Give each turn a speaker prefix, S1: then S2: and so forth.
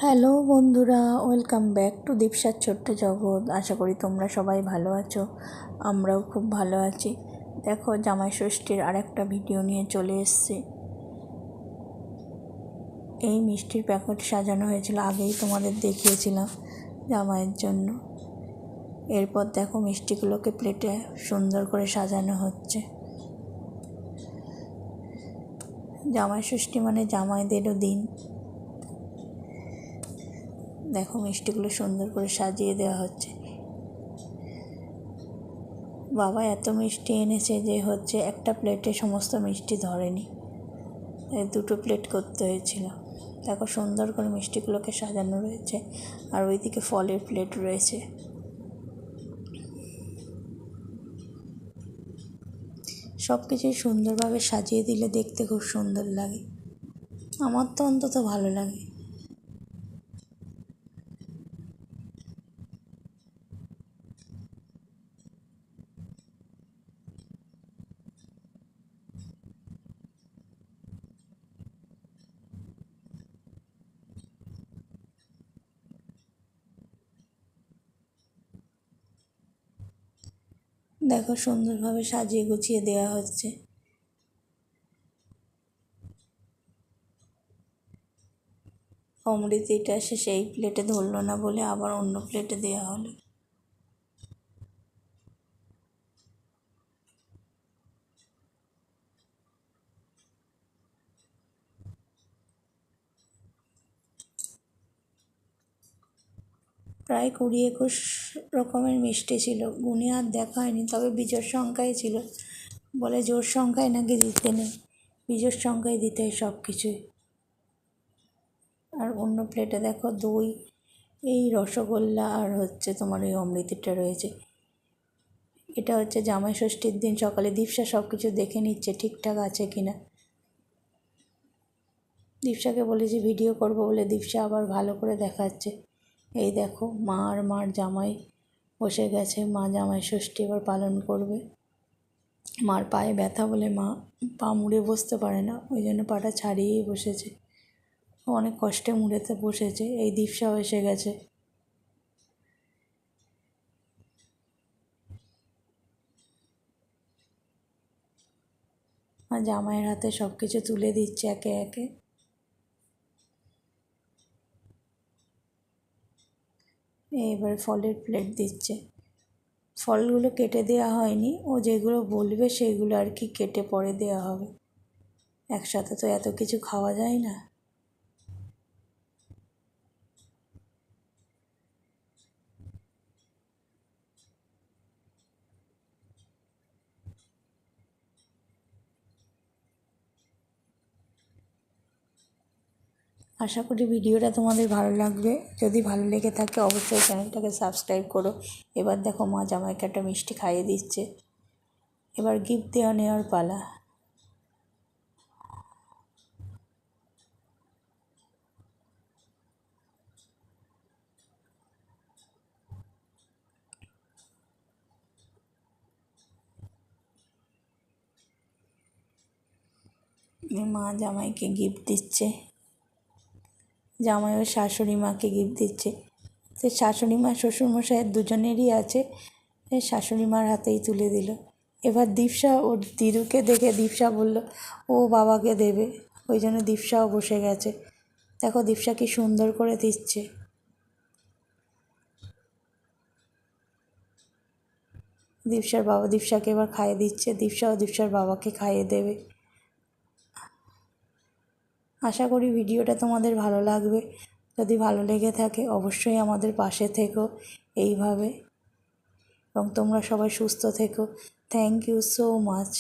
S1: Hello বন্ধুরা, welcome back to দীপসার ছোট্ট জগৎ। আশা করি তোমরা সবাই ভালো আছো, আমরাও খুব ভালো আছি। দেখো, জামাই ষষ্ঠীর আরেকটা ভিডিও নিয়ে চলে এসেছি। এই মিষ্টির প্যাকেট সাজানো হয়েছিল, আগেই তোমাদের দেখিয়েছিলাম জামাইয়ের জন্য। এরপর দেখো মিষ্টিগুলোকে প্লেটে সুন্দর করে সাজানো হচ্ছে। জামাই ষষ্ঠী মানে জামাইদেরও দিন। দেখো মিষ্টিগুলো সুন্দর করে সাজিয়ে দেওয়া হচ্ছে। বাবা এত মিষ্টি এনেছে যে একটা প্লেটে সমস্ত মিষ্টি ধরেনি, দুটো প্লেট করতে হয়েছিল। দেখো সুন্দর করে মিষ্টিগুলোকে সাজানো রয়েছে, আর ওইদিকে ফলের প্লেট রয়েছে। সব কিছুই সুন্দরভাবে সাজিয়ে দিলে দেখতে খুব সুন্দর লাগে, আমার তো অন্তত ভালো লাগে। দেখো সুন্দরভাবে সাজিয়ে গুছিয়ে দেওয়া হচ্ছে। অমৃতিটা সে সেই প্লেটে ধরলো না বলে আবার অন্য প্লেটে দেওয়া হলো। প্রায় 20-21 রকমের মিষ্টি ছিল, গুনে আর দেখা হয়নি, তবে বিজোড় সংখ্যাই ছিল। বলে জোড় সংখ্যায় নাকি দিতে নেই, বিজোড় সংখ্যায় দিতে হয় সব কিছুই। আর অন্য প্লেটে দেখো দই, এই রসগোল্লা আর তোমার এই অমৃতিটা রয়েছে। এটা জামাই ষষ্ঠীর দিন সকালে দীপশা সব কিছু দেখে নিচ্ছে ঠিকঠাক আছে কিনা। দীপশাকে বলেছি ভিডিও করব বলে, দীপশা আবার ভালো করে দেখাচ্ছে। এই দেখো মা আর মার জামাই বসে গেছে, মা জামাই ষষ্ঠী এবার পালন করবে। মার পায়ে ব্যথা বলে মা পা মুড়ে বসতে পারে না, ওই জন্য পাটা ছাড়িয়েই বসেছে। অনেক কষ্টে মুড়েতে বসেছে। এই দীপশাও এসে গেছে। আর জামাইয়ের হাতে সব কিছু তুলে দিচ্ছে একে একে। এবার ফলের প্লেট দিচ্ছে। ফলগুলো কেটে দেওয়া হয়নি, ও যেগুলো বলবে সেগুলো আর কি কেটে পরে দেওয়া হবে। একসাথে তো এত কিছু খাওয়া যায় না। আশা করি ভিডিওটা তোমাদের ভালো লাগবে। যদি ভালো লেগে থাকে অবশ্যই চ্যানেলটাকে সাবস্ক্রাইব করো। এবার দেখো মা জামাইকে একটা মিষ্টি খাইয়ে দিচ্ছে। এবার গিফট দেওয়া নেওয়ার পালা। মা জামাইকে গিফট দিচ্ছে, জামাই ওর শাশুড়ি মাকে গিফট দিচ্ছে। সে শাশুড়ি মা শ্বশুরমশাইয়ের দুজনেরই আছে, শাশুড়ি মার হাতেই তুলে দিল। এবার দীপশা ওর দিদুকে দেখে দীপশা বলল ও বাবাকে দেবে, ওই জন্য দীপশাও বসে গেছে। দেখো দীপশা কি সুন্দর করে দিচ্ছে। দীপশার বাবা দীপশাকে এবার খাইয়ে দিচ্ছে, দীপশাও দীপশার বাবাকে খাইয়ে দেবে। আশা করি ভিডিওটা তোমাদের ভালো লাগবে। যদি ভালো লেগে থাকে অবশ্যই আমাদের পাশে থেকো এইভাবে, এবং তোমরা সবাই সুস্থ থেকো। Thank you so much.